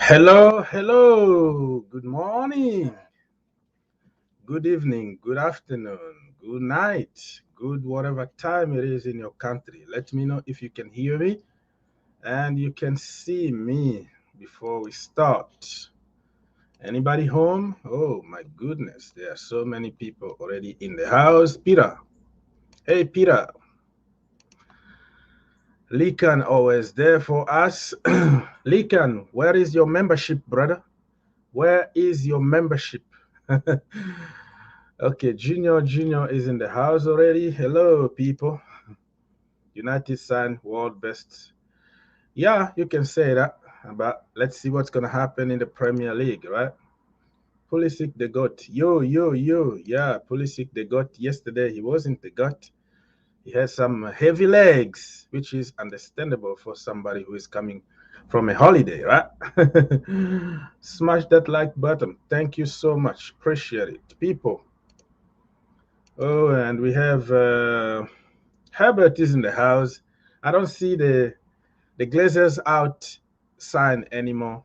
Hello, hello. Good morning, good evening, good afternoon, good night, good whatever time it is in your country. Let me know if you can hear me and you can see me before we start. Anybody home? Oh my goodness, there are so many people already in the house. Peter, hey Peter, Likan always there for us. Likan, where is your membership, brother? Where is your membership? Okay, Junior is in the house already. Hello, people. United Sun, world best. Yeah, you can say that. But let's see what's gonna happen in the Premier League, right? Pulisic the GOAT. Yo. Yeah, Pulisic the GOAT. Yesterday he wasn't the GOAT. He has some heavy legs, which is understandable for somebody who is coming from a holiday, right? Smash that like button. Thank you so much. Appreciate it. People, oh, and we have Herbert is in the house. I don't see the Glazers out sign anymore.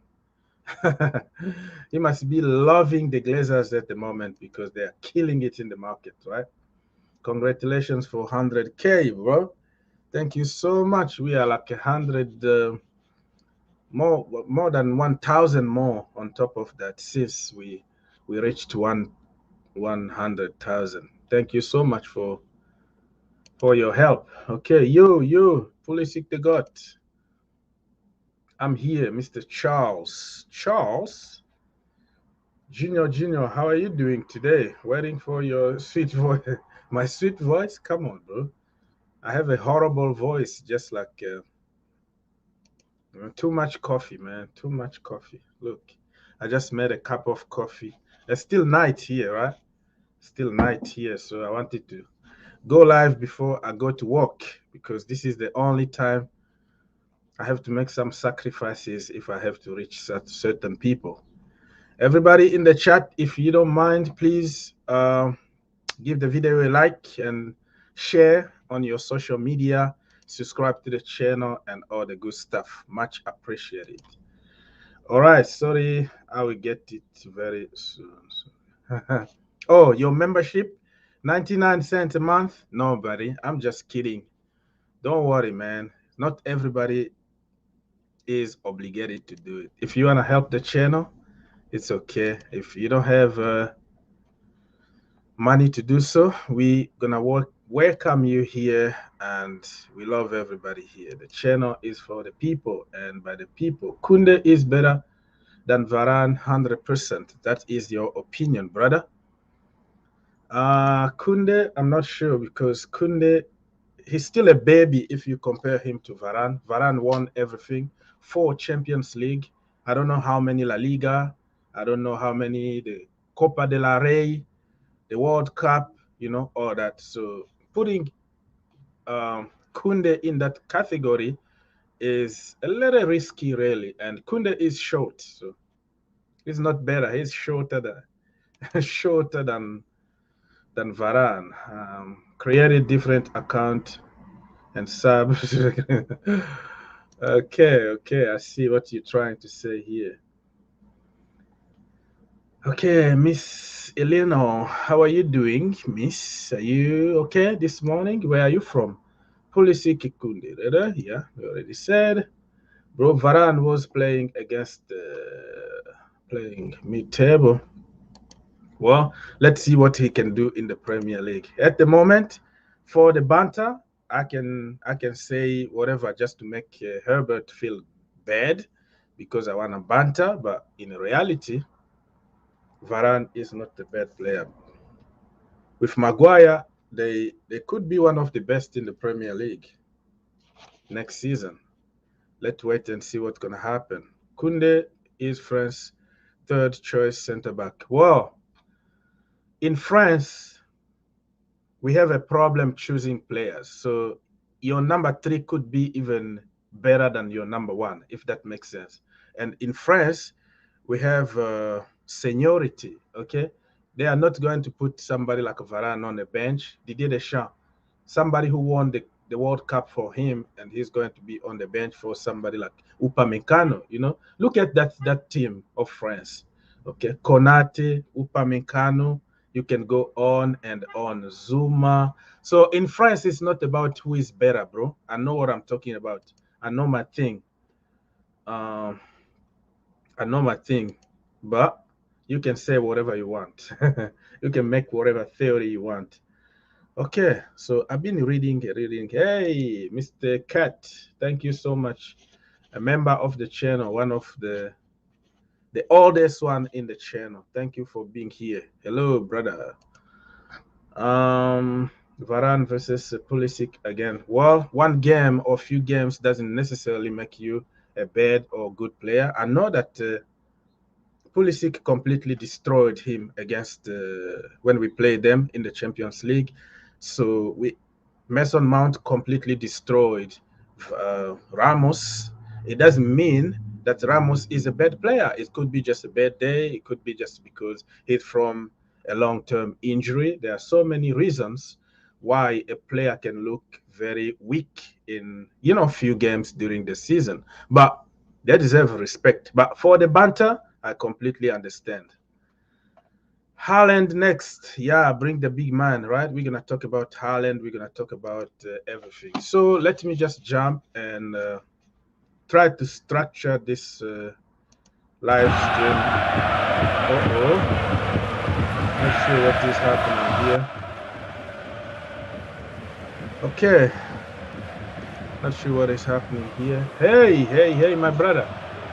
He must be loving the Glazers at the moment because they are killing it in the market, right? Congratulations for 100K, bro. Thank you so much. We are like 100 more than 1,000 more on top of that since we reached 100,000. Thank you so much for your help. Okay, you, Pulisic the God. I'm here, Mr. Charles. Charles, Junior, how are you doing today? Waiting for your sweet voice. My sweet voice? Come on, bro. I have a horrible voice, just like too much coffee, man. Too much coffee. Look, I just made a cup of coffee. It's still night here, right? Still night here, so I wanted to go live before I go to work because this is the only time I have to make some sacrifices if I have to reach certain people. Everybody in the chat, if you don't mind, please give the video a like and share on your social media, subscribe to the channel, and all the good stuff. Much appreciated. All right, sorry, I will get it very soon. Oh, your membership, 99 cents a month? No, buddy, I'm just kidding. Don't worry, man. Not everybody is obligated to do it. If you want to help the channel, it's okay. If you don't have money to do so, we gonna welcome you here, and we love everybody here. The channel is for the people and by the people. Kounde is better than Varane, 100%. That is your opinion, brother. Kounde, I'm not sure because Kounde, he's still a baby if you compare him to Varane. Varane won everything, 4 Champions League. I don't know how many La Liga. I don't know how many the Copa de la Rey, the World Cup, all that. So putting Kounde in that category is a little risky, really. And Kounde is short, so he's not better. He's shorter than shorter than Varane. Created different account and sub. Okay, I see what you're trying to say here. Okay, Miss Eleanor, how are you doing, Miss? Are you okay this morning? Where are you from? Policy Kikunde, yeah, we already said. Bro, Varane was playing against playing mid-table. Well, let's see what he can do in the Premier League. At the moment, for the banter, I can say whatever just to make Herbert feel bad because I want to banter, but in reality, Varane is not the bad player. With Maguire, they could be one of the best in the Premier League next season. Let's wait and see what's gonna happen. Kounde is France's third choice centre back. Well, in France, we have a problem choosing players. So your number three could be even better than your number one, if that makes sense. And in France, we have seniority. Okay, they are not going to put somebody like Varane on the bench. Didier Deschamps, somebody who won the World Cup for him, and he's going to be on the bench for somebody like Upamecano. Look at that team of France. Okay, Konate, Upamecano. You can go on and on. Zuma. So in France, it's not about who is better, bro. I know what I'm talking about. I know my thing. Um, I know my thing, but you can say whatever you want. You can make whatever theory you want. Okay, so I've been reading. Hey, Mr. Cat, thank you so much. A member of the channel, one of the oldest one in the channel. Thank you for being here. Hello, brother. Um, Varane versus Pulisic again. Well, one game or few games doesn't necessarily make you a bad or good player. I know that Pulisic completely destroyed him against when we played them in the Champions League. So Mason Mount completely destroyed Ramos. It doesn't mean that Ramos is a bad player. It could be just a bad day. It could be just because he's from a long-term injury. There are so many reasons why a player can look very weak in few games during the season. But they deserve respect. But for the banter, I completely understand. Haaland next. Yeah, bring the big man, right? We're going to talk about Haaland. We're going to talk about everything. So let me just jump and try to structure this live stream. Uh-oh. Not sure what is happening here. Okay. Not sure what is happening here. Hey, my brother.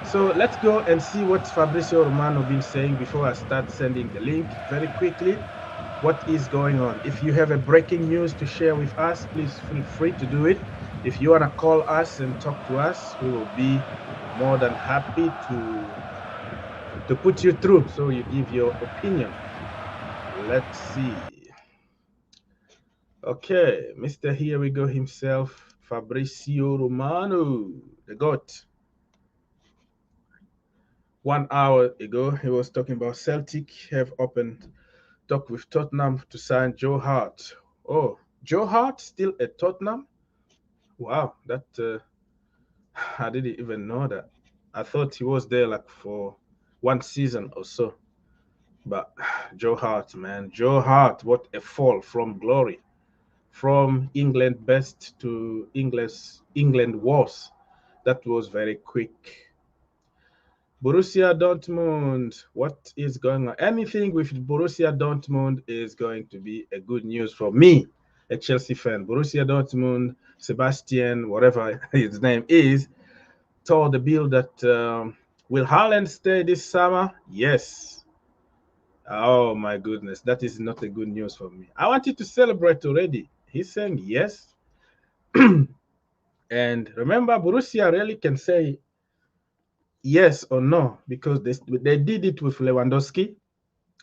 So let's go and see what Fabrizio Romano been saying before I start sending the link very quickly. What is going on? If you have a breaking news to share with us, please feel free to do it. If you want to call us and talk to us, we will be more than happy to put you through so you give your opinion. Let's see. Okay, Mr. Here we go himself, Fabrizio Romano, the GOAT. 1 hour ago, he was talking about Celtic have opened talk with Tottenham to sign Joe Hart. Oh, Joe Hart still at Tottenham? Wow, that I didn't even know that. I thought he was there like for one season or so. But Joe Hart, man, Joe Hart, what a fall from glory, from England best to England worst. That was very quick. Borussia Dortmund, what is going on? Anything with Borussia Dortmund is going to be a good news for me, a Chelsea fan. Borussia Dortmund, Sebastian, whatever his name is, told the Bill that will Haaland stay this summer? Yes. Oh my goodness, that is not a good news for me. I wanted to celebrate already. He's saying yes. And remember, Borussia really can say yes or no because they did it with Lewandowski.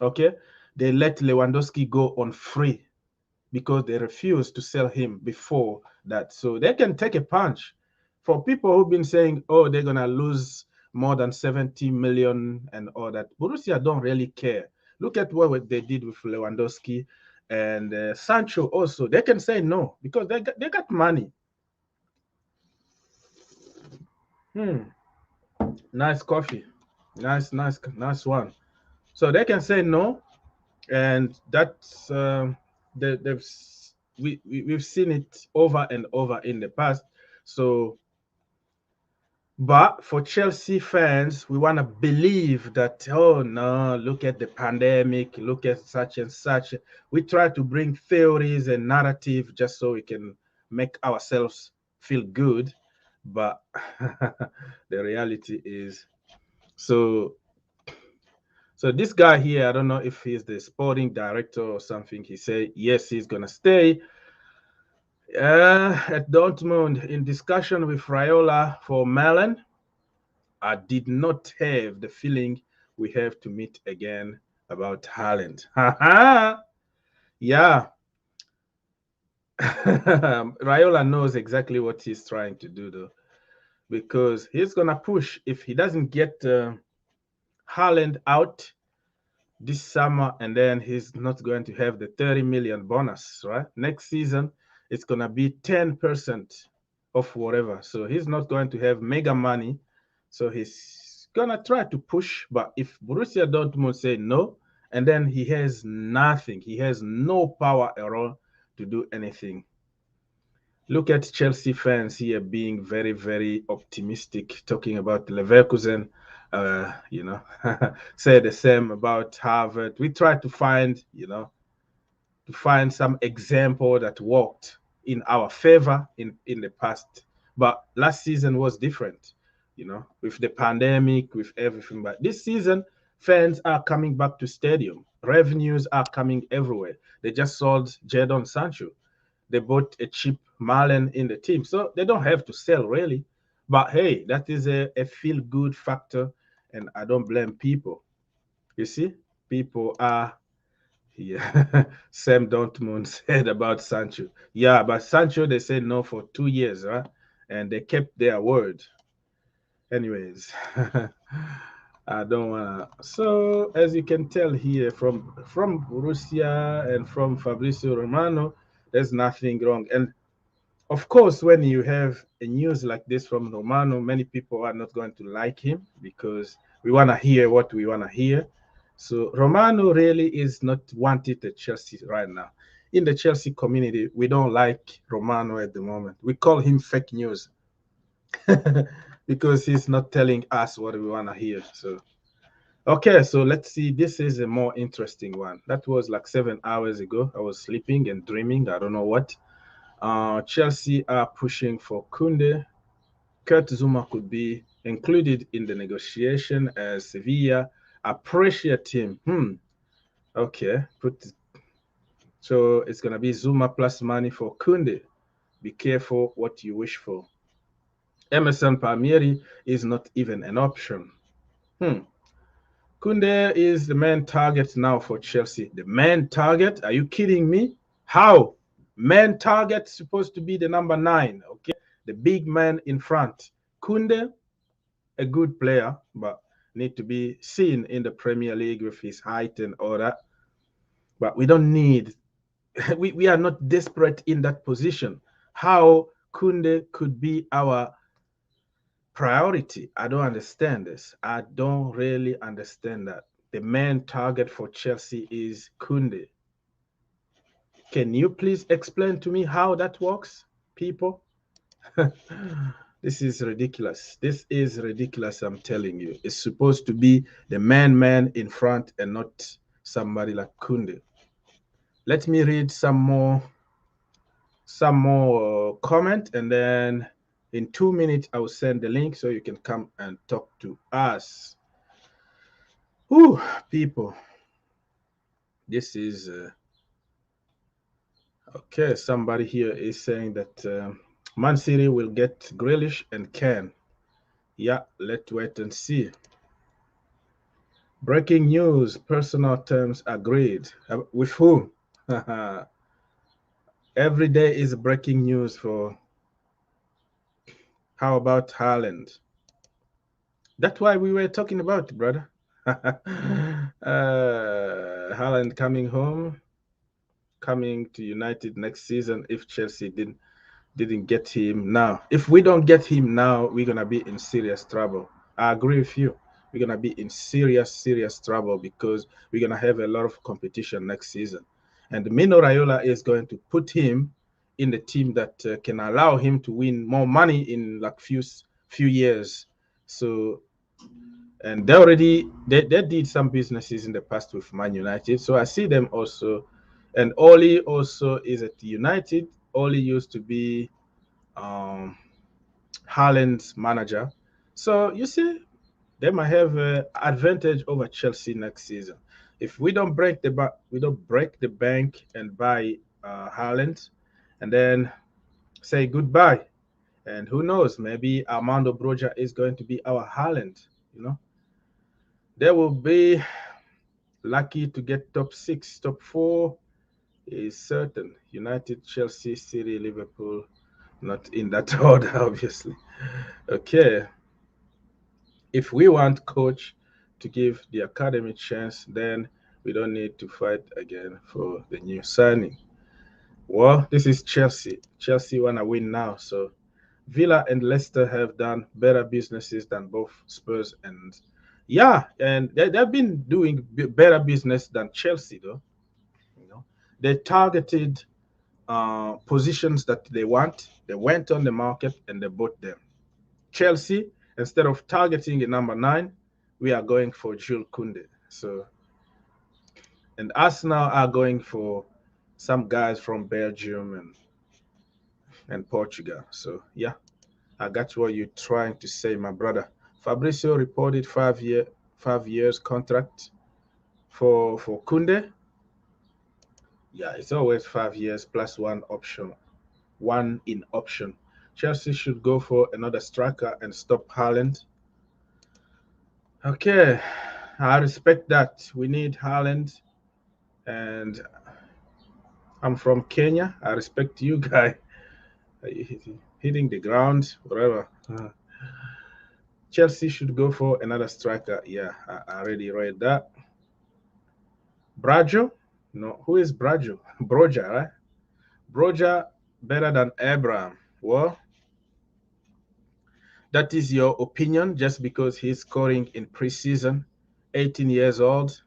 Okay, they let Lewandowski go on free because they refused to sell him before that. So they can take a punch. For people who've been saying, oh, they're gonna lose more than 70 million and all that, Borussia don't really care. Look at what they did with Lewandowski and Sancho also. They can say no because they got money. Nice coffee. Nice one. So they can say no, and that's we've seen it over and over in the past. So, but for Chelsea fans, we want to believe that, oh no, look at the pandemic, look at such and such. We try to bring theories and narrative just so we can make ourselves feel good, but the reality is so. So this guy here, I don't know if he's the sporting director or something. He said, yes, he's going to stay at Dortmund in discussion with Raiola for Milan. I did not have the feeling we have to meet again about Haaland. Yeah. Raiola knows exactly what he's trying to do, though, because he's going to push. If he doesn't get Haaland out this summer, and then he's not going to have the 30 million bonus, right? Next season, it's gonna be 10% of whatever. So he's not going to have mega money. So he's gonna try to push. But if Borussia Dortmund say no, and then he has nothing, he has no power at all to do anything. Look at Chelsea fans here being very, very optimistic, talking about Leverkusen. Say the same about Harvard. We try to find, to find some example that worked in our favor in the past. But last season was different, with the pandemic, with everything. But this season, fans are coming back to stadium. Revenues are coming everywhere. They just sold Jadon Sancho. They bought a cheap Marlon in the team. So they don't have to sell really. But hey, that is a feel good factor. And I don't blame people. You see, people are, yeah. Sam Dortmund said about Sancho. Yeah, but Sancho, they said no for 2 years, right? And they kept their word. Anyways, I don't wanna. So as you can tell here from Russia and from Fabrizio Romano, there's nothing wrong. And of course, when you have a news like this from Romano, many people are not going to like him because we want to hear what we want to hear. So Romano really is not wanted at Chelsea right now. In the Chelsea community, we don't like Romano at the moment. We call him fake news because he's not telling us what we want to hear. So okay, so let's see. This is a more interesting one. That was like 7 hours ago. I was sleeping and dreaming. I don't know what. Chelsea are pushing for Kounde. Kurt Zuma could be included in the negotiation as Sevilla appreciate him. Okay. So it's gonna be Zuma plus money for Kounde. Be careful what you wish for. Emerson Palmieri is not even an option. Hmm. Kounde is the main target now for Chelsea. The main target? Are you kidding me? How? Main target supposed to be the number 9, okay? The big man in front. Kounde, a good player, but need to be seen in the Premier League with his height and all that. But we don't need, we are not desperate in that position. How Kounde could be our priority? I don't understand this. I don't really understand that. The main target for Chelsea is Kounde. Can you please explain to me how that works, people? This is ridiculous. This is ridiculous, I'm telling you. It's supposed to be the man in front and not somebody like Kounde. Let me read some more comment, and then in 2 minutes I will send the link so you can come and talk to us. Whew, people. This is okay. Somebody here is saying that Man City will get Grealish and Can. Yeah, let's wait and see. Breaking news, personal terms agreed. With who? Every day is breaking news for. How about Haaland? That's why we were talking about it, brother. Haaland coming home, coming to United next season if Chelsea didn't get him now. If we don't get him now, we're gonna be in serious trouble. I agree with you. We're gonna be in serious trouble because we're gonna have a lot of competition next season, and Mino Raiola is going to put him in the team that can allow him to win more money in like few years. So, and they did some businesses in the past with Man United, so I see them also. And Oli also is at United. Oli used to be um, Haaland's manager. So you see, they might have an advantage over Chelsea next season. If we don't break the bank and buy Haaland, and then say goodbye. And who knows, maybe Armando Broja is going to be our Haaland. They will be lucky to get top 6, top 4 is certain. United, Chelsea, City, Liverpool, not in that order, obviously. Okay. If we want coach to give the academy chance, then we don't need to fight again for the new signing. Well, this is Chelsea. Chelsea want to win now. So Villa and Leicester have done better businesses than both Spurs and yeah, and they've been doing better business than Chelsea though. You know, they targeted positions that they want. They went on the market and they bought them. Chelsea, instead of targeting a number nine, we are going for Jules Kounde. So, and Arsenal are going for some guys from Belgium and Portugal. So, yeah, I got what you're trying to say, my brother. Fabrizio reported 5 years contract for Kunde. Yeah, it's always 5 years plus one option, one in option. Chelsea should go for another striker and stop Haaland. Okay, I respect that. We need Haaland, and I'm from Kenya. I respect you, guy. Hitting the ground, whatever. Chelsea should go for another striker. Yeah, I already read that. Brajo? No, who is Brajo? Broja, right? Broja better than Abraham. Well, that is your opinion just because he's scoring in preseason. 18 years old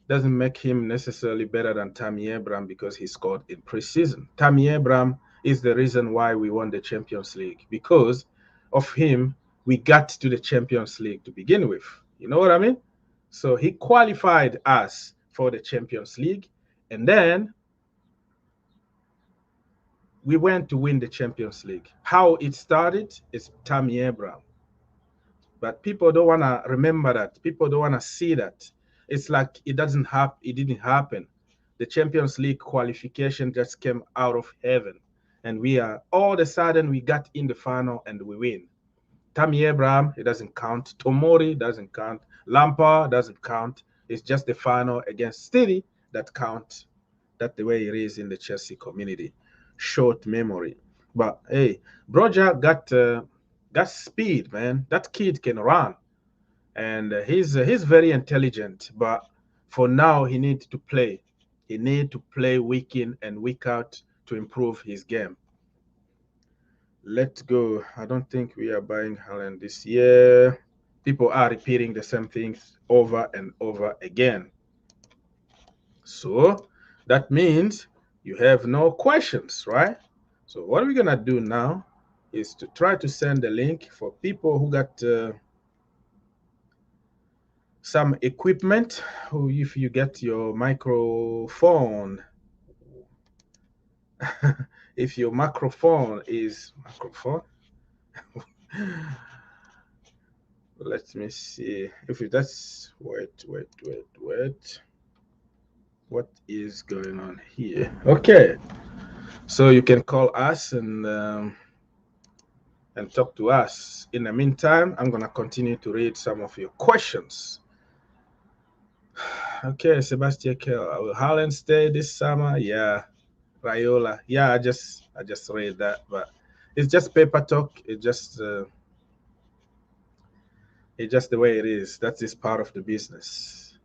doesn't make him necessarily better than Tammy Abraham because he scored in preseason. Tammy Abraham is the reason why we won the Champions League. Because of him, we got to the Champions League to begin with. You know what I mean? So he qualified us for the Champions League. And then we went to win the Champions League. How it started is Tammy Abraham. But people don't want to remember that. People don't want to see that. It's like it doesn't happen. It didn't happen. The Champions League qualification just came out of heaven, and we are all of a sudden we got in the final and we win. Tammy Abraham, it doesn't count. Tomori doesn't count. Lampa doesn't count. It's just the final against City that counts. That's the way it is in the Chelsea community. Short memory. But hey, Broja got speed, man. That kid can run, and he's very intelligent. But for now, he needs to play. He needs to play week in and week out to improve his game. Let's go. I don't think we are buying Haaland this year. People are repeating the same things over and over again. So that means you have no questions, right? So what we're gonna do now is to try to send the link for people who got some equipment. Who, if you get your microphone, if your microphone is microphone, let me see if that's wait. What is going on here? Okay, so you can call us and talk to us. In the meantime, I'm gonna continue to read some of your questions. Okay, Sebastian Kell, will Haaland stay this summer? Yeah, Raiola. Yeah, I just read that, but it's just paper talk. It's just the way it is. That is part of the business.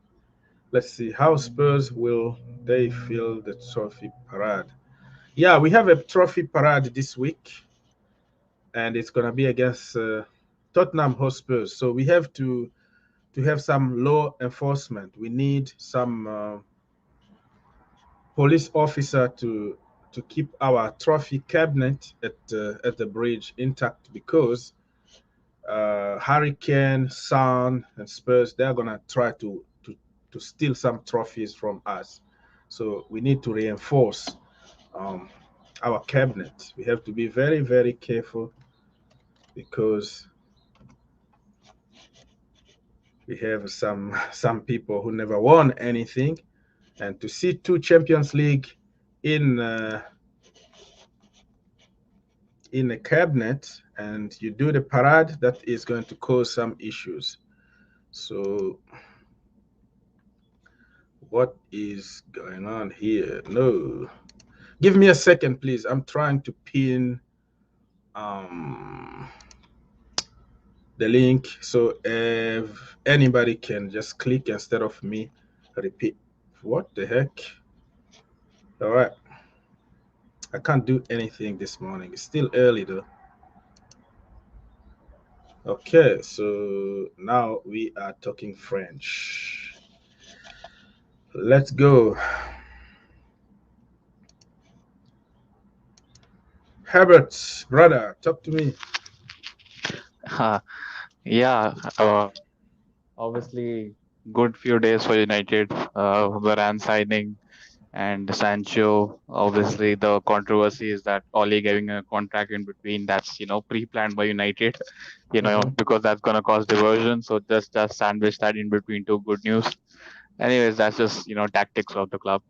Let's see how Spurs will they fill the trophy parade. Yeah, we have a trophy parade this week, and it's gonna be against Tottenham Hotspurs. So we have to have some law enforcement. We need some police officer to keep our trophy cabinet at the bridge intact because Hurricane, Sun, and Spurs they're gonna try to steal some trophies from us. So we need to reinforce um, our cabinet. We have to be very very careful because we have some people who never won anything, and to see two Champions League in in a cabinet and you do the parade, that is going to cause some issues. So what is going on here? No, give me a second, please. I'm trying to pin um, the link so if anybody can just click instead of me repeat. What the heck? All right. I can't do anything this morning. It's still early though. Okay, so now we are talking French. Let's go. Herbert, brother, talk to me. Uh, yeah, obviously, good few days for United. Varane signing and Sancho. Obviously, the controversy is that Oli giving a contract in between. That's pre-planned by United. Hmm. Because that's gonna cause diversion. So just sandwich that in between two good news. Anyways, that's just tactics of the club.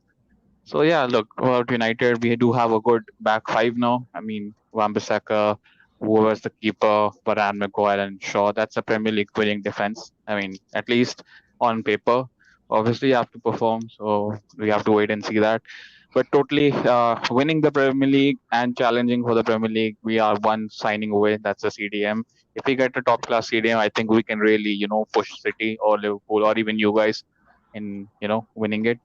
So yeah, look, about United, we do have a good back five now. I mean, Wan-Bissaka, whoever's the keeper, Varane, Maguire, and Shaw. That's a Premier League winning defense. I mean, at least on paper. Obviously, you have to perform, so we have to wait and see that. But totally, winning the Premier League and challenging for the Premier League, we are one signing away. That's the CDM. If we get a top class CDM, I think we can really, push City or Liverpool or even you guys in, winning it.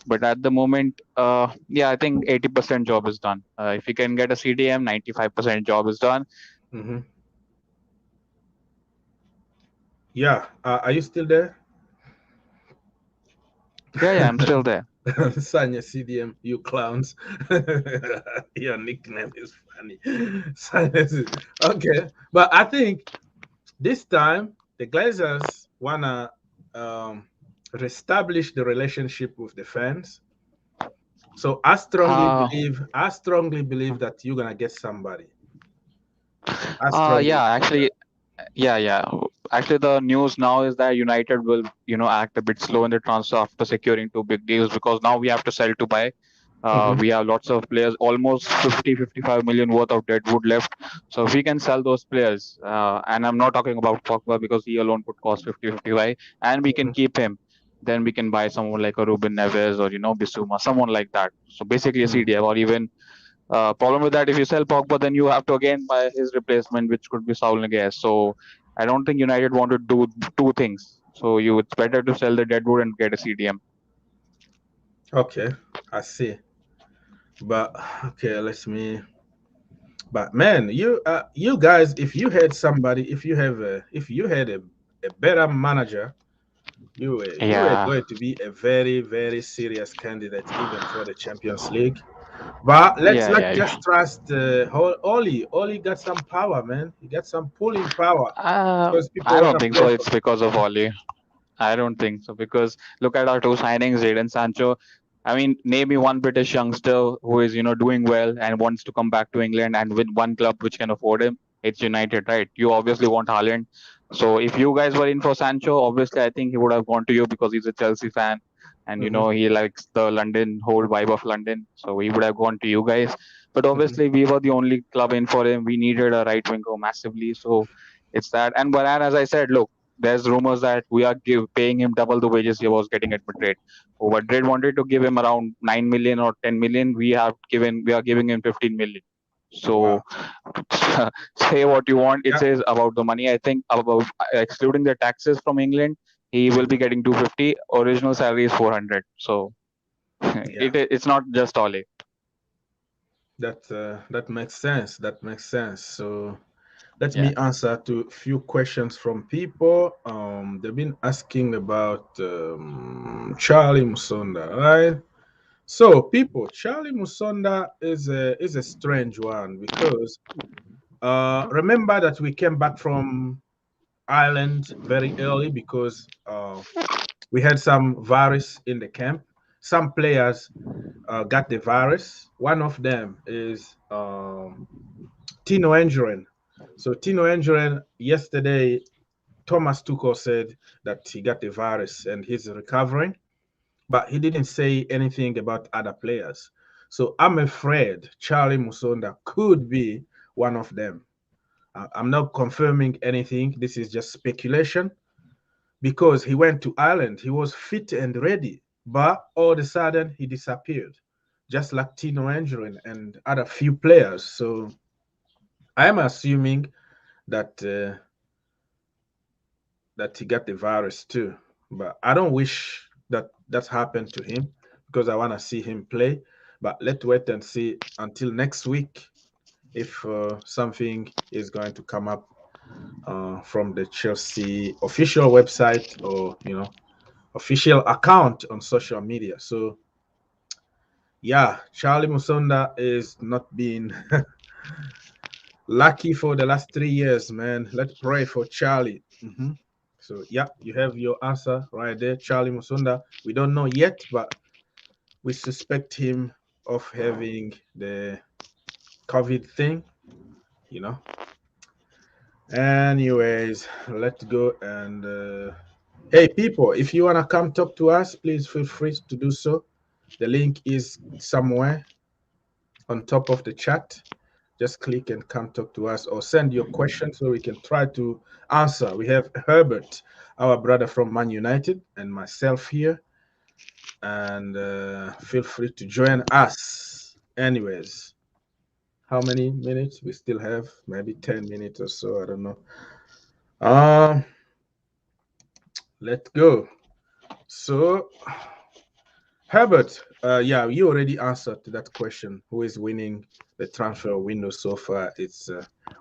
But at the moment, yeah, I think 80% job is done. If you can get a CDM, 95% job is done. Hmm. Yeah, are you still there? Yeah, yeah, I'm still there. Sanya CDM, you clowns. Your nickname is funny. Sanya, okay, but I think this time the Glazers wanna um, reestablish the relationship with the fans. So Uh, I strongly believe that you're gonna get somebody. I strongly yeah, believe actually, that. yeah, yeah. Actually, the news now is that United will, act a bit slow in the transfer after securing two big deals because now we have to sell to buy. Hmm. We have lots of players, almost 50-55 million worth of deadwood left. So if we can sell those players, and I'm not talking about Pogba because he alone could cost 50-55, and we can Hmm. keep him, then we can buy someone like a Ruben Neves or Bissouma, someone like that. So basically a Hmm. CDF or even problem with that, if you sell Pogba, then you have to again buy his replacement, which could be Saul Niguez. So I don't think United want to do two things. So it's better to sell the deadwood and get a CDM. Okay, I see. But okay, let me. But man, you guys, if you had somebody, if you had a better manager, you were Yeah, going to be a very very serious candidate even for the Champions League. But let's yeah, not yeah, yeah. just trust Oli. Oli got some power, man. He got some pulling power because people I want don't to think play so. for It's him. because of Oli. I don't think so because look at our two signings, Jadon Sancho. I mean, name me one British youngster who is doing well and wants to come back to England and win one club which can afford him. It's United, right? You obviously want Haaland. So if you guys were in for Sancho, obviously I think he would have gone to you because he's a Chelsea fan and Hmm. he likes the London whole vibe of London. So he would have gone to you guys. But Hmm. obviously we were the only club in for him. We needed a right winger massively. So it's that. And Varane, as I said, look, there's rumors that we are paying him double the wages he was getting at Madrid. Oh, Madrid wanted to give him around 9 million or 10 million. We are giving him 15 million. So Wow. say what you want. It Yeah. says about the money. I think about excluding the taxes from England, he will be Hmm. getting 250. Original salary is 400. So Yeah. it's not just Ole. That makes sense. That makes sense. So let Yeah. me answer to a few questions from people. They've been asking about Charlie Musonda, right? So, people, Charlie Musonda is a strange one because remember that we came back from Ireland very early because we had some virus in the camp. Some players got the virus. One of them is Tino Engerin. So Tino Engerin yesterday, Thomas Tuchel said that he got the virus and he's recovering, but he didn't say anything about other players. So I'm afraid Charlie Musonda could be one of them. I'm not confirming anything. This is just speculation because he went to Ireland. He was fit and ready, but all of a sudden he disappeared, just like Tino Angerin and other few players. So I'm assuming that that he got the virus too. But I don't wish that happened to him because I want to see him play. But let's wait and see until next week if something is going to come up from the Chelsea official website or official account on social media. So yeah, Charlie Musonda is not being lucky for the last 3 years, man. Let's pray for Charlie. So yeah, you have your answer right there, Charlie Musonda. We don't know yet, but we suspect him of having the COVID thing, you know. Anyways, let's go and hey, people, if you wanna come talk to us, please feel free to do so. The link is somewhere on top of the chat. Just click and come talk to us or send your questions so we can try to answer. We have Herbert, our brother from Man United, and myself here. And feel free to join us. Anyways, how many minutes we still have? Maybe 10 minutes or so. I don't know. Um, let's go. So, Herbert, yeah, you already answered to that question. Who is winning the transfer window so far? It's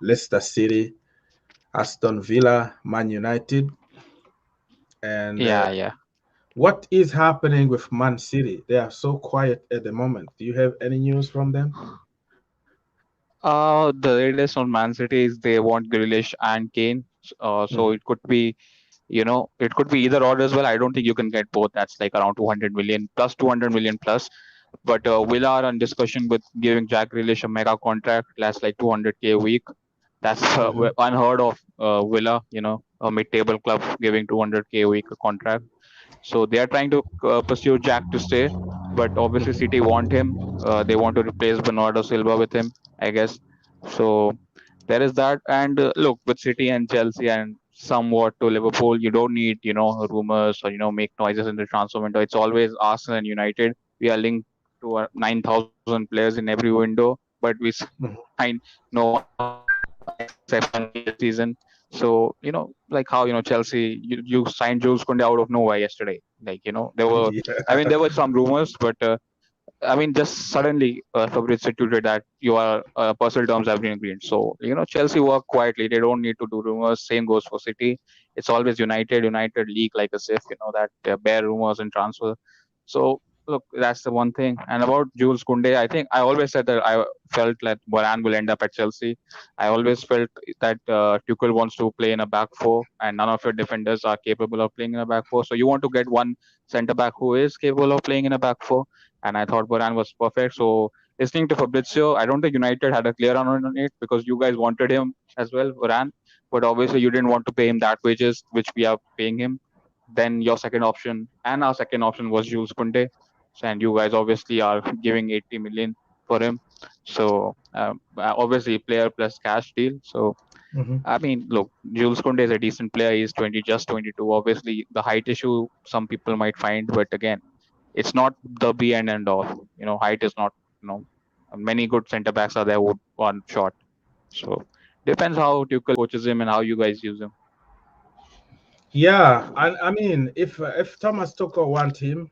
Leicester City, Aston Villa, Man United, and Yeah, yeah. what is happening with Man City? They are so quiet at the moment. Do you have any news from them? The latest on Man City is they want Grealish and Kane. So Mhm, it could be, it could be either or as well. I don't think you can get both. That's like around 200 million plus 200 million plus. But Villa are on discussion with giving Jack Grealish a mega contract, last like 200K a week. That's mhm, unheard of. Villa, a mid-table club giving 200K a week a contract. So they are trying to pursue Jack to stay, but obviously mhm, City want him. They want to replace Bernardo Silva with him, I guess. So there is that. And look, with City and Chelsea and somewhat to Liverpool, you don't need rumors or make noises in the transfer window. It's always Arsenal and United. We are linked to 9,000 players in every window, but we mhm. signed no one except one player this season. So like how Chelsea, you signed Jules Kounde out of nowhere yesterday. Like there were, Yeah. I mean, there were some rumors, but I mean, just suddenly Fabrizio tweeted that you are personal terms have been agreed. So Chelsea work quietly. They don't need to do rumors. Same goes for City. It's always United leak like as if that bare rumors and transfer. So look, that's the one thing. And about Jules Kounde, I think I always said that I felt that Varane will end up at Chelsea. I always felt that Tuchel wants to play in a back four, and none of your defenders are capable of playing in a back four. So you want to get one centre back who is capable of playing in a back four, and I thought Varane was perfect. So listening to Fabrizio, I don't think United had a clear on it because you guys wanted him as well, Varane, but obviously you didn't want to pay him that wages which we are paying him. Then your second option and our second option was Jules Kunde, and you guys obviously are giving 80 million for him. So obviously player plus cash deal. So Mhm. I mean, look, Jules Kunde is a decent player. He's 20, just 22. Obviously, the height issue some people might find, but again, it's not the be and end all. Height is not. Many good centre backs are there who on short. So depends how Tuchel coaches him and how you guys use him. Yeah, and I mean, if Thomas Tuchel want him,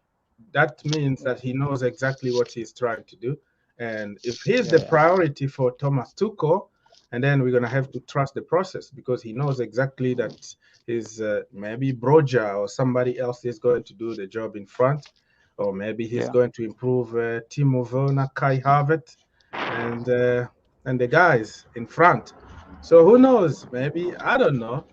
that means that he knows exactly what he's trying to do. And if he's Yeah, the yeah, priority for Thomas Tuchel, and then we're gonna have to trust the process because he knows exactly that his maybe Broja or somebody else is going to do the job in front, or maybe he's yeah. going to improve Timo Werner, Kai Havertz, and uh, and the guys in front. So who knows? Maybe I don't know.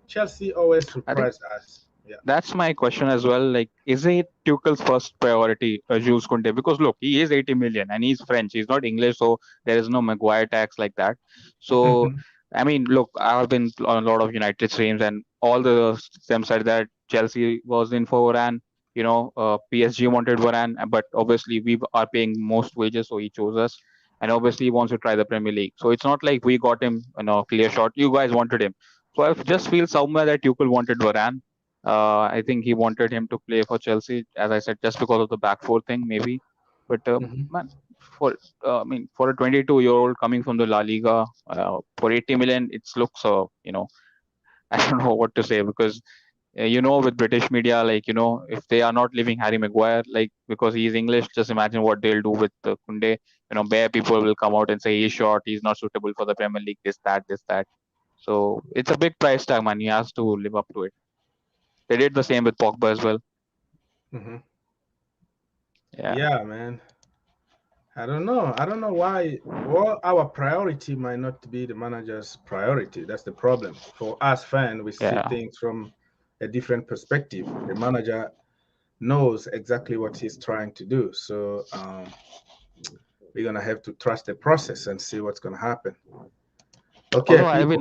Chelsea always I think surprise us. Yeah. that's my question as well. Like, is it Tuchel's first priority, Jules Kunde? Because look, he is 80 million and he's French. He's not English, so there is no Maguire tax like that. So, Mhm, I mean, look, I've been on a lot of United streams, and all the them said that Chelsea was in for Varane. PSG wanted Varane, but obviously we are paying most wages, so he chose us. And obviously he wants to try the Premier League. So it's not like we got him, clear shot. You guys wanted him. So I just feel somewhere that Tuchel wanted Varane. I think he wanted him to play for Chelsea, as I said, just because of the back four thing, maybe. But mhm. man, for I mean, for a 22-year-old coming from the La Liga, for 80 million, it looks I don't know what to say because with British media, like, if they are not leaving Harry Maguire, like, because he's English, just imagine what they'll do with Kounde. Bare people will come out and say he's short, he's not suitable for the Premier League, this, that, this, that. So it's a big price tag, man. He has to live up to it. They did the same with Pogba as well. Hmm. Yeah, Yeah, man. I don't know. I don't know why. Well, our priority might not be the manager's priority. That's the problem. For us fans, we see yeah. things from a different perspective. The manager knows exactly what he's trying to do. So we're gonna have to trust the process and see what's gonna happen. Also, Okay, people.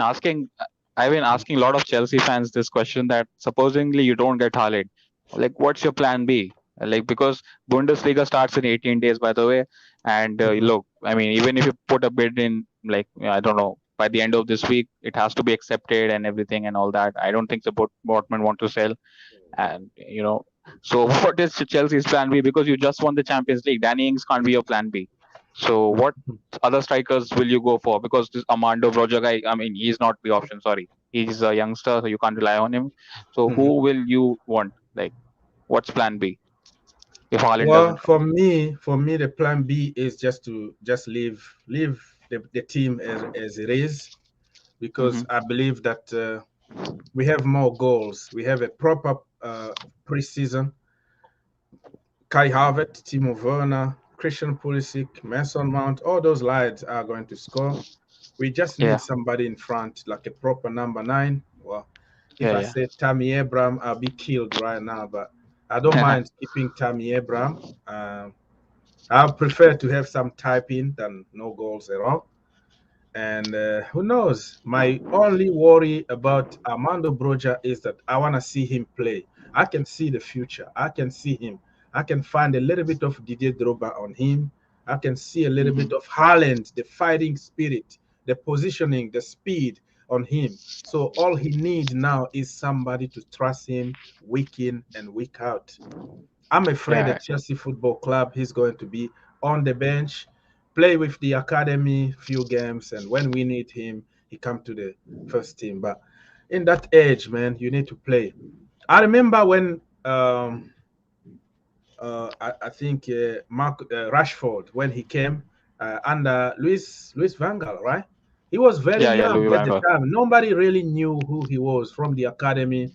I've been asking a lot of Chelsea fans this question, that supposingly you don't get Haaland, like, what's your plan B? Like, because Bundesliga starts in 18 days, by the way, and Mhm. look, I mean, even if you put a bid in, like, I don't know, by the end of this week, it has to be accepted and everything and all that. I don't think the Dortmund want to sell, and so what is Chelsea's plan B? Because you just won the Champions League. Danny Ings can't be your plan B. So what other strikers will you go for? Because this Armando Broja guy, I mean, he's not the option. Sorry, he's a youngster, so you can't rely on him. So Mhm. who will you want? Like, what's plan B if Haaland Well, doesn't come? for me, the plan B is just to just leave the team as it is, because Hmm. I believe that we have more goals. We have a proper preseason. Kai Havertz, Timo Werner, Christian Pulisic, Mason Mount, all those lads are going to score. We just need Yeah, somebody in front, like a proper number nine. Well, if I yeah, say Tammy Abraham, I'll be killed right now, but I don't yeah. mind keeping Tammy Abraham. I prefer to have some typing than no goals at all. And who knows? My only worry about Armando Broja is that I want to see him play. I can see the future. I can see him. I can find a little bit of Didier Drogba on him. I can see a little bit Hmm. of Haaland, the fighting spirit, the positioning, the speed on him. So all he needs now is somebody to trust him week in and week out. I'm afraid Yeah, at Chelsea Football Club, he's going to be on the bench, play with the academy few games, and when we need him, he come to the first team. But in that age, man, you need to play. I remember when I think Mark Rashford when he came under Luis Van Gaal, right? He was very yeah, yeah. young Louis at Van the Gaal. time. Nobody really knew who he was from the academy,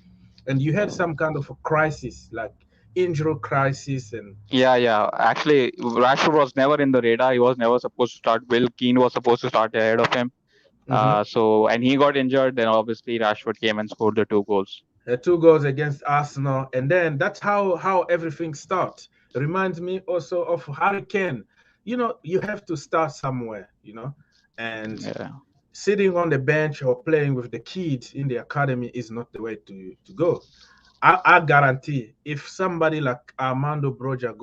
and you had some kind of a crisis, like injury crisis, and Yeah, yeah. Actually, Rashford was never in the radar. He was never supposed to start. Will Keane was supposed to start ahead of him. mhm. And he got injured. Then obviously Rashford came and scored the two goals. Two goals against Arsenal, and then that's how everything starts. Reminds me also of Harry Kane. You have to start somewhere, and Yeah, sitting on the bench or playing with the kids in the academy is not the way to go. I guarantee if somebody like Armando Broja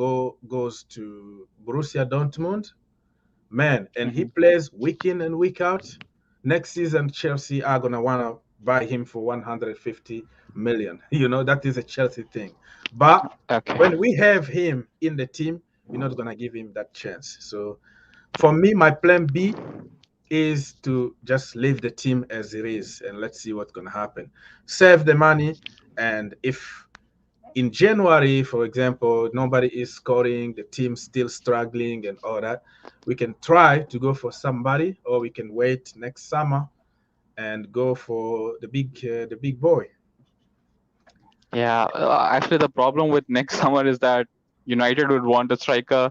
goes to Borussia Dortmund, man, and he hmm, plays week in and week out, next season Chelsea are gonna wanna buy him for 150 million. That is a Chelsea thing. But okay. when we have him in the team, we're not gonna give him that chance. So for me, my plan B is to just leave the team as it is and let's see what's gonna happen. Save the money, and if in January, for example, nobody is scoring, the team's still struggling and all that, we can try to go for somebody, or we can wait next summer and go for the big boy. Yeah, actually, the problem with next summer is that United would want a striker.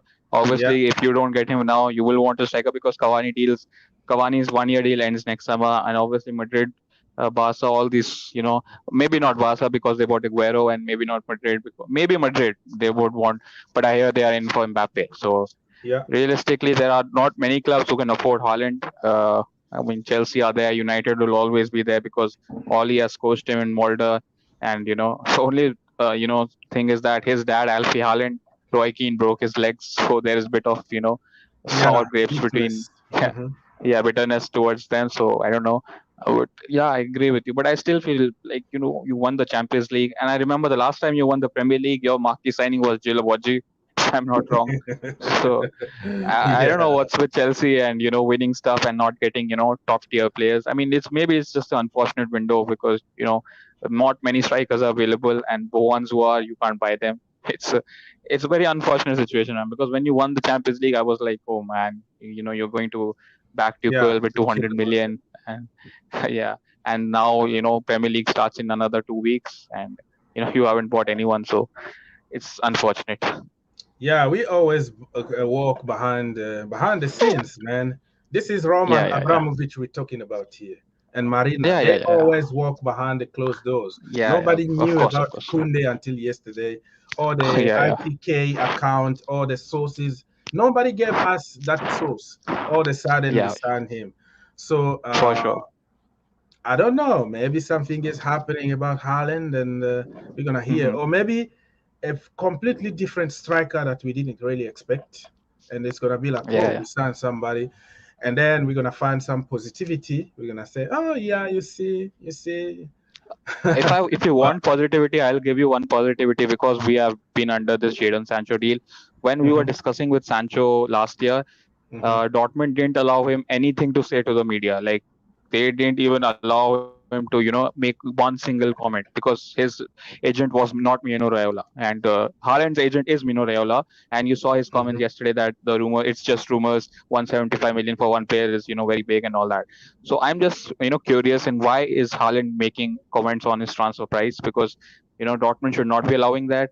Yeah, Obviously, if you don't get him now, you will want a striker because Cavani's 1 year deal ends next summer, and obviously Madrid, Barca, all these, maybe not Barca because they bought Aguero, and maybe not Madrid because maybe Madrid they would want, but I hear they are in for Mbappe. So yeah, realistically, there are not many clubs who can afford Haaland. I mean, Chelsea are there. United will always be there because Oli has coached him in Molde, and the only thing is that his dad Alfie Haaland, Roy Keane broke his legs, so there is a bit of yeah, sour grapes between weakness. yeah, Hmm. yeah, bitterness towards them. So I don't know. Yeah, I agree with you, but I still feel like you won the Champions League, and I remember the last time you won the Premier League, your marquee signing was Jill Wadji. if I'm not wrong. So I don't know Yeah, what's with Chelsea and winning stuff and not getting top tier players. I mean, it's just an unfortunate window because not many strikers are available, and the ones who are, you can't buy them. It's a very unfortunate situation, man, because when you won the Champions League, I was like, oh man, you're going to back yeah, Tuchel with to kill 200 the market. million, and yeah, and now Premier League starts in another 2 weeks, and you haven't bought anyone, so it's unfortunate. Yeah, we always walk behind the scenes, man. This is Yeah, Roman yeah, yeah, Abramovich we're talking about here, and Marina. yeah, They yeah, yeah, yeah, always walk behind the closed doors. yeah, yeah. Nobody Of knew course, of about course. Kounde until yesterday, or the Yeah, yeah, IPK account, or the sources. Nobody gave us that source. All of a sudden, we yeah, signed him. So for sure. I don't know. Maybe something is happening about Haaland, and we're gonna hear, Hmm. or maybe a completely different striker that we didn't really expect, and it's gonna be like, Yeah, oh, yeah. we signed somebody, and then we're gonna find some positivity. We're gonna say, oh yeah, you see. If you But want positivity, I'll give you one positivity because we have been under this Jadon Sancho deal. When we were mhm, discussing with Sancho last year, mhm, Dortmund didn't allow him anything to say to the media. Like they didn't even allow him to, make one single comment because his agent was not Mino Raiola, and Haaland's agent is Mino Raiola. And you saw his comments mhm, yesterday that the rumor, it's just rumors. 175 million for one player is very big and all that. So I'm just curious in why is Haaland making comments on his transfer price, because Dortmund should not be allowing that.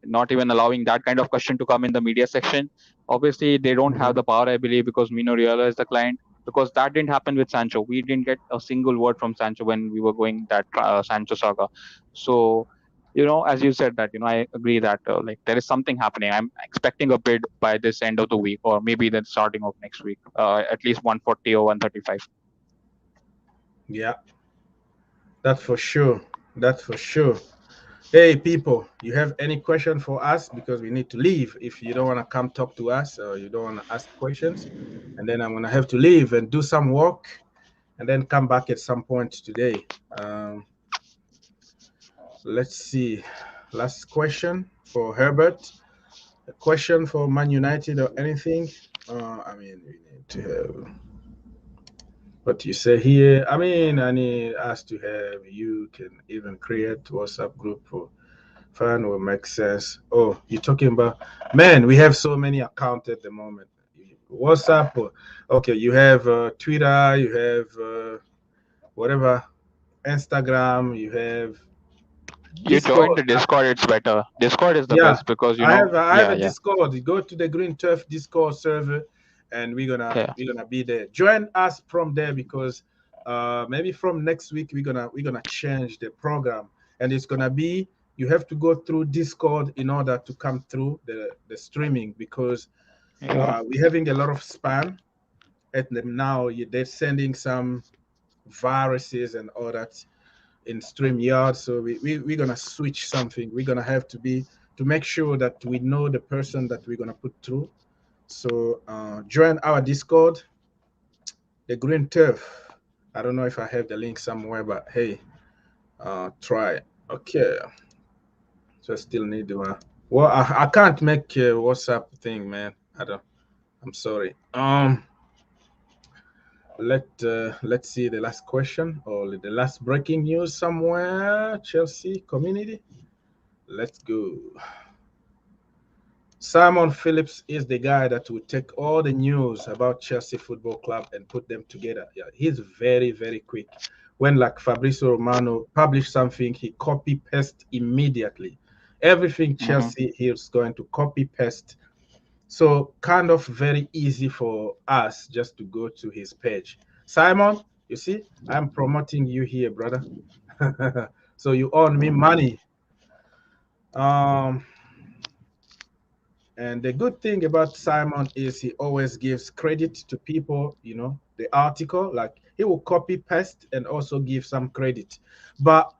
Not even allowing that kind of question to come in the media section. Obviously, they don't have mhm. the power, I believe, because Mino Raiola is the client. Because that didn't happen with Sancho. We didn't get a single word from Sancho when we were going that Sancho saga. So, as you said that, I agree that like there is something happening. I'm expecting a bid by this end of the week, or maybe the starting of next week, at least 140 or 135. Yeah, that's for sure. That's for sure. Hey, people, you have any question for us? Because we need to leave. If you don't want to come talk to us or you don't want to ask questions, and then I'm going to have to leave and do some work and then come back at some point today. Um, let's see. Last question for Herbert. A question for Man United or anything? I mean, we need to have what you say here. I mean, I need us to have you can even create WhatsApp group for fun will make sense. Oh, you're talking about man, we have so many accounts at the moment. WhatsApp, okay, you have Twitter, you have whatever, Instagram, you have You join Discord. the Discord, it's better. Discord is the Yeah, best because I have yeah, a yeah, Discord. You go to the Green Turf Discord server, and we're gonna yeah, we're gonna be there. Join us from there because maybe from next week we're gonna change the program, and it's gonna be you have to go through Discord in order to come through the streaming because yeah, we're having a lot of spam at them now. They're sending some viruses and all that in StreamYard. So we're gonna switch something. We're gonna have to be to make sure that we know the person that we're gonna put through. So join our Discord, the Green Turf. I don't know if I have the link somewhere, but hey, try. Okay, so I still need to. Well, I can't make a WhatsApp thing, man. I don't. I'm sorry. Let's see the last question or the last breaking news somewhere. Chelsea community. Let's go. Simon Phillips is the guy that will take all the news about Chelsea Football Club and put them together. Yeah, he's very, very quick. When like Fabrizio Romano published something, he copy paste immediately. Everything hmm, Chelsea, he's going to copy paste. So kind of very easy for us just to go to his page. Simon, you see, I'm promoting you here, brother. So you owe me money. Um, And the good thing about Simon is he always gives credit to people, the article, like he will copy paste and also give some credit. But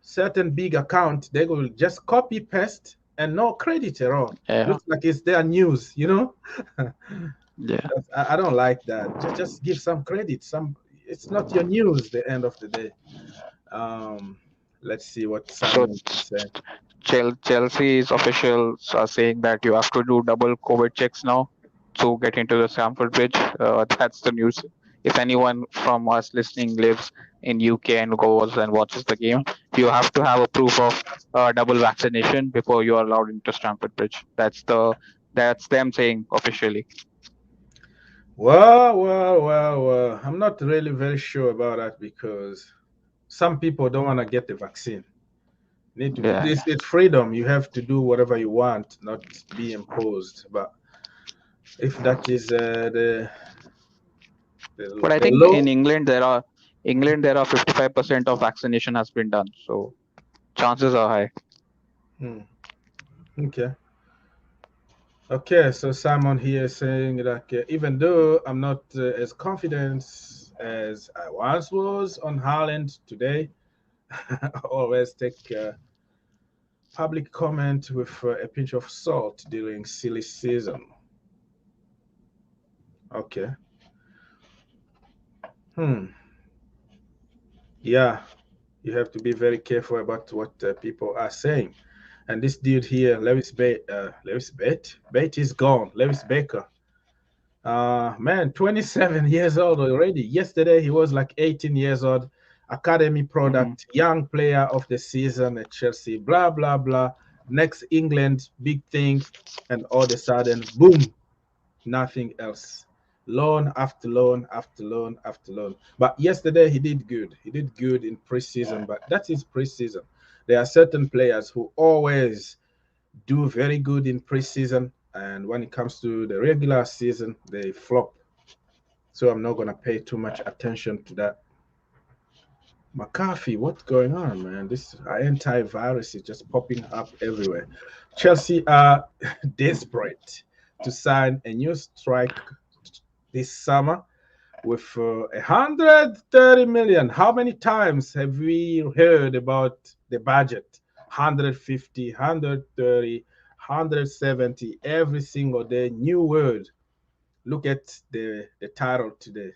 certain big account, they will just copy paste and no credit at all. yeah, Looks like it's their news. yeah. I don't like that. Just give some credit. It's not your news the end of the day. Um, let's see what So Simon can say. Chelsea's officials are saying that you have to do double COVID checks now to get into the Stamford Bridge. That's the news. If anyone from us listening lives in UK and goes and watches the game, you have to have a proof of double vaccination before you are allowed into Stamford Bridge. That's them saying officially. Well. I'm not really very sure about that because some people don't want to get the vaccine. Need to be Yeah, this. It's freedom. You have to do whatever you want, not be imposed. But if that is but I the think law. in England there are 55% of vaccination has been done, so chances are high. Hmm, okay. Okay, so Simon here is saying that even though I'm not as confident as I once was on Haaland today, I always take public comment with a pinch of salt during silly season. Okay. Hmm. Yeah, you have to be very careful about what people are saying. And this dude here, Bate is gone. Lewis Baker. Man, 27 years old already. Yesterday he was like 18 years old. Academy Hmm. product, young player of the season at Chelsea. Blah blah blah. Next England big thing, and all of a sudden, boom, nothing else. Loan after loan after loan after loan. But yesterday he did good. He did good in preseason, but that is preseason. There are certain players who always do very good in preseason, and when it comes to the regular season, they flop. So I'm not gonna pay too much attention to that. McCarthy, what's going on, man? This antivirus is just popping up everywhere. Chelsea are desperate to sign a new strike this summer with 130 million. How many times have we heard about the budget? 150, 130, 170 every single day. New word. Look at the title today.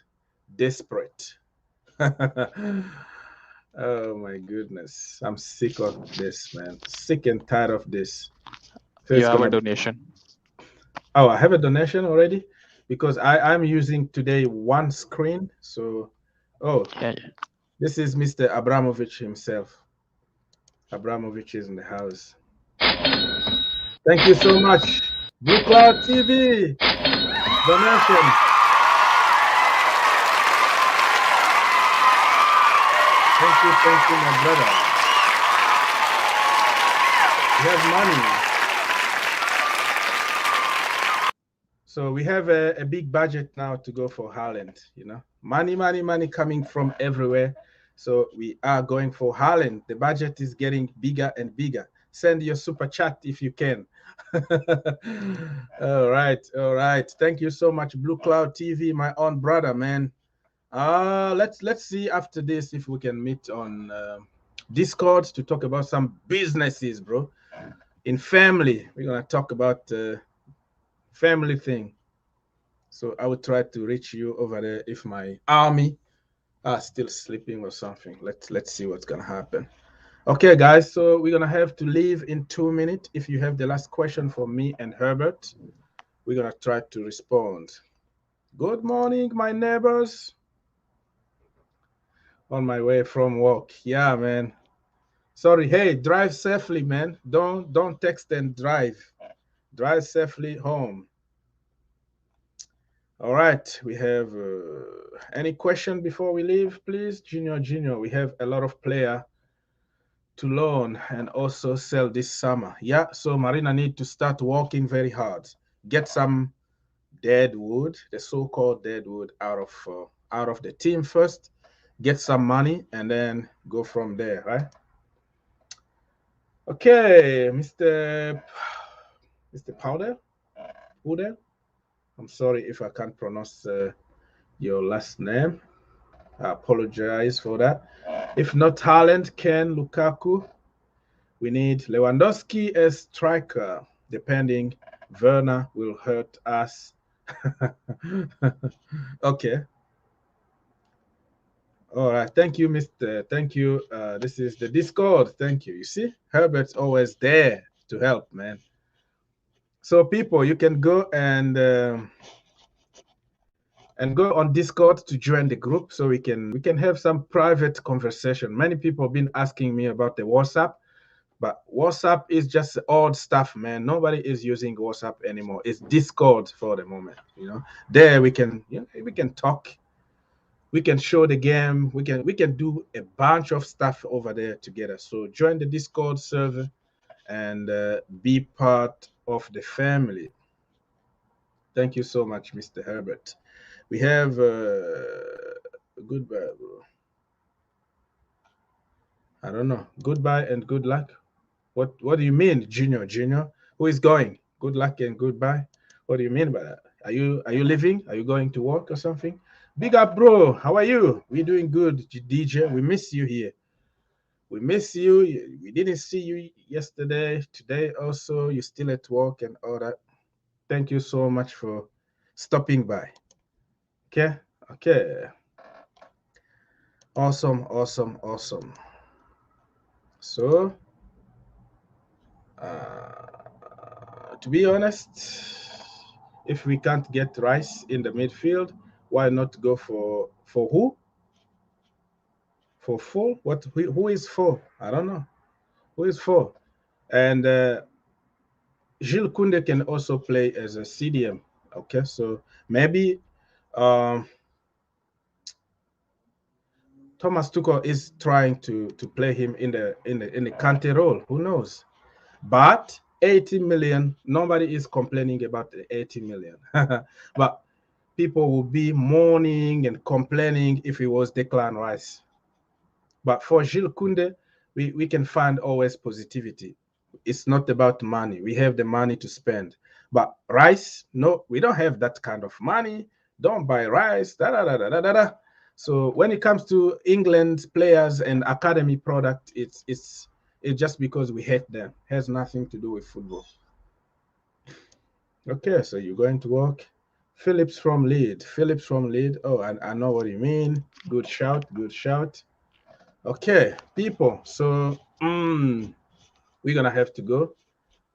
Desperate. Oh my goodness. I'm sick of this, man. Sick and tired of this. So You it's have a gonna be. donation. Oh, I have a donation already because I'm using today one screen. So, oh, Yeah, this is Mr. Abramovich himself. Abramovich is in the house. Thank you so much. Blue Cloud TV donation. Thank you, my brother. We have money. So we have a big budget now to go for Haaland, Money coming from everywhere. So we are going for Haaland. The budget is getting bigger and bigger. Send your super chat if you can. All right. Thank you so much, Blue Cloud TV, my own brother, man. Let's see after this if we can meet on Discord to talk about some businesses, bro. In family, we're gonna talk about family thing. So I will try to reach you over there if my army are still sleeping or something. Let's see what's gonna happen. Okay, guys. So we're gonna have to leave in 2 minutes. If you have the last question for me and Herbert, we're gonna try to respond. Good morning, my neighbors. On my way from work. Yeah, man. Sorry. Hey, drive safely, man. Don't text and drive. Drive safely home. All right, we have any question before we leave, please? Junior, we have a lot of player to loan and also sell this summer. Yeah, so Marina need to start working very hard. Get some deadwood, the so-called deadwood, out of the team first. Get some money and then go from there, right? Okay, Mr. Powder. I'm sorry if I can't pronounce your last name. I apologize for that. If not Haaland, Ken, Lukaku, we need Lewandowski as striker. Depending, Werner will hurt us. Okay. All right. Thank you, Mr. Thank you. This is the Discord. Thank you. You see, Herbert's always there to help, man. So people, you can go and go on Discord to join the group so we can have some private conversation. Many people have been asking me about the WhatsApp, but WhatsApp is just old stuff, man. Nobody is using WhatsApp anymore. It's Discord for the moment. There we can talk, we can show the game, we can do a bunch of stuff over there together. So join the Discord server and be part of the family. Thank you so much, Mr. Herbert. We have goodbye, bro. I don't know. Goodbye and good luck. What do you mean, Junior? Junior, who is going? Good luck and goodbye. What do you mean by that? Are you leaving? Are you going to work or something? Big up, bro. How are you? We doing good, DJ. We miss you here. We miss you. We didn't see you yesterday. Today also, you're still at work and all that. Thank you so much for stopping by. Okay. Okay. Awesome. Awesome. Awesome. So, to be honest, if we can't get Rice in the midfield, why not go for who? For four? What? Who is four? I don't know. Who is four? And Gilles Kounde can also play as a CDM. Okay, so maybe um, Thomas Tuchel is trying to play him in the Kante role. Who knows? But 80 million, nobody is complaining about the 80 million. But people will be mourning and complaining if it was Declan Rice. But for Gilles Kounde, we can find always positivity. It's not about money. We have the money to spend. But Rice, no, we don't have that kind of money. Don't buy Rice. Da, da, da, da, da, da. So when it comes to England players and academy product, it's just because we hate them. It has nothing to do with football. Okay, so you're going to work. Phillips from Lead. Phillips from Lead. Oh, I know what you mean. Good shout. Good shout. Okay, people. So we're gonna have to go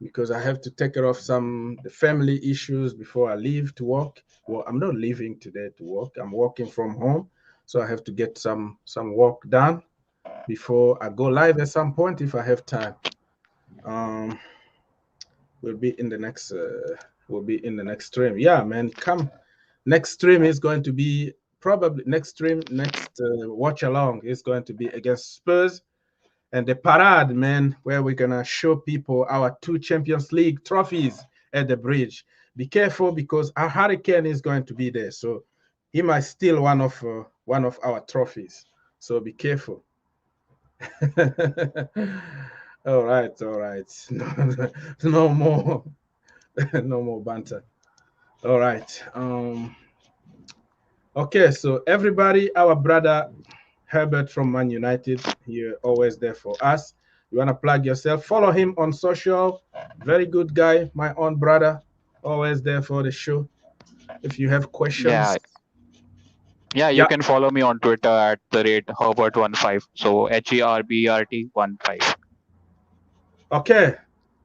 because I have to take care of some the family issues before I leave to work. Well, I'm not leaving today to work. I'm working from home, so I have to get some work done before I go live at some point if I have time. Um, we'll be in the next. We'll be in the next stream. Yeah, man, come. Next stream is going to be probably next stream. Next watch along is going to be against Spurs and the parade, man, where we're gonna show people our two Champions League trophies at the bridge. Be careful because our Hurricane is going to be there, so he might steal one of our trophies. So be careful. All right, all right. No more, no more banter. All right. Okay, so everybody, our brother Herbert from Man United, here always there for us. You want to plug yourself? Follow him on social. Very good guy, my own brother, always there for the show. If you have Yeah, questions, yeah. You yeah. can follow me on Twitter at the rate Herbert15. So HERBERT15. Okay.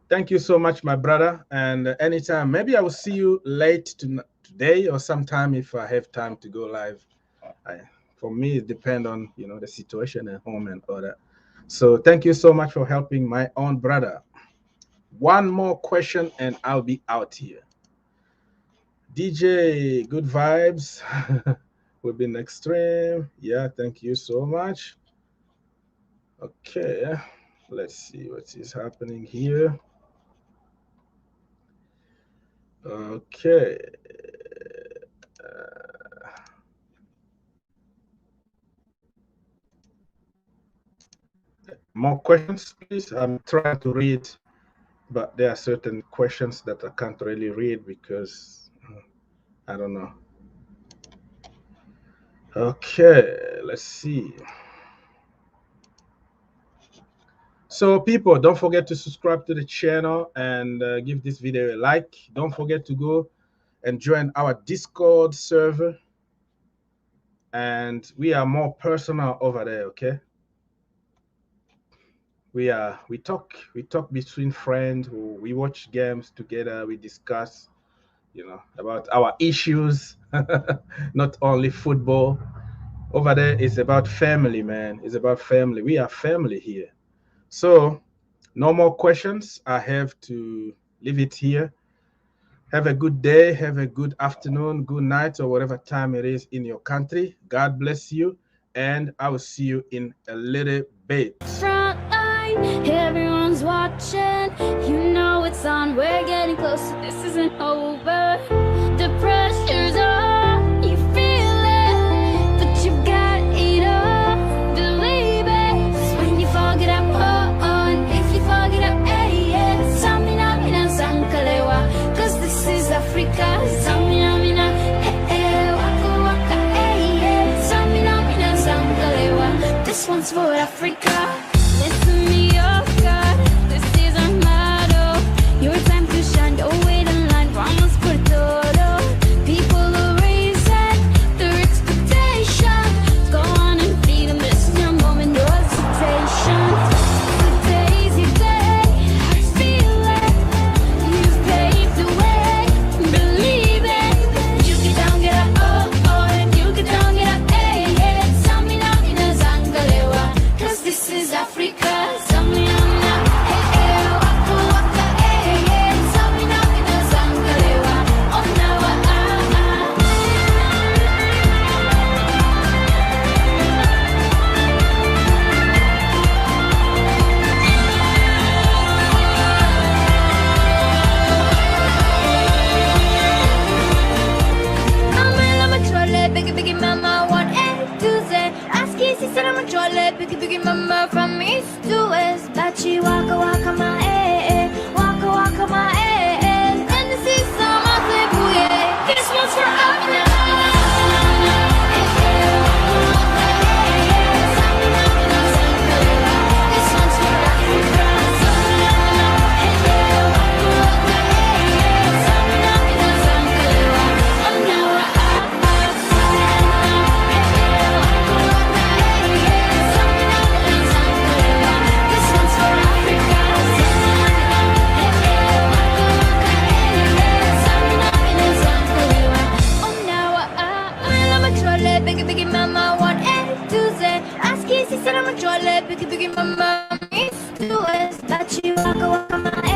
Thank you so much, my brother. And anytime, maybe I will see you late today or sometime if I have time to go live. I, for me, it depends on the situation at home and all that. So thank you so much for helping my own brother. One more question and I'll be out here. DJ, good vibes. We'll be next stream. Yeah, thank you so much. Okay, let's see what is happening here. Okay. More questions, please. I'm trying to read, but there are certain questions that I can't really read because I don't know. Okay, let's see. So, people, don't forget to subscribe to the channel and give this video a like. Don't forget to go and join our Discord server. and we are more personal over there. Okay, we talk between friends. We watch games together. We discuss, about our issues, not only football. Over there, it's about family, man. It's about family. We are family here. So, no more questions. I have to leave it here. Have a good day, have a good afternoon, good night, or whatever time it is in your country. God bless you, and I will see you in a little bit. Front line, everyone's watching. You know it's on, we're getting closer, this isn't over. The pressure's on, you feel it, but you've got it all. Believe it, 'cause when you forget up, on, if you forget up, yeah. Samina, mina, sankalewa, 'cause this is Africa. Samina, mina, waka, waka, yeah. Samina, mina, sankalewa, this one's for Africa. Listen me, oh God, this is our motto. Your time to shine, don't wait in line, vamos por todo. People are raising their expectations. Go on and feed them, this is your moment, no hesitation. Today's your day, I feel it. You've paved the way, believe it. You get down, get up, oh, you get down, get up, hey. Samina, mina, zangalewa, 'cause this is Africa. Samina, mina, waka, waka, Samina, mina, zangalewa, oh now, I'm a trolley, biggie, biggie, mama, 1A to Z. Ask easy, said I'm a trolley, biggie, biggie, mama, from east to west. Bachi, waka, waka, my waka, waka, my and this is some of the booyah. This one's for Amina. This one's for Africa. Biggie, biggie, mama, 1A to Z. Ask easy, said I'm a trolley, biggie, biggie, mama, east to west. Got you, waka, waka, my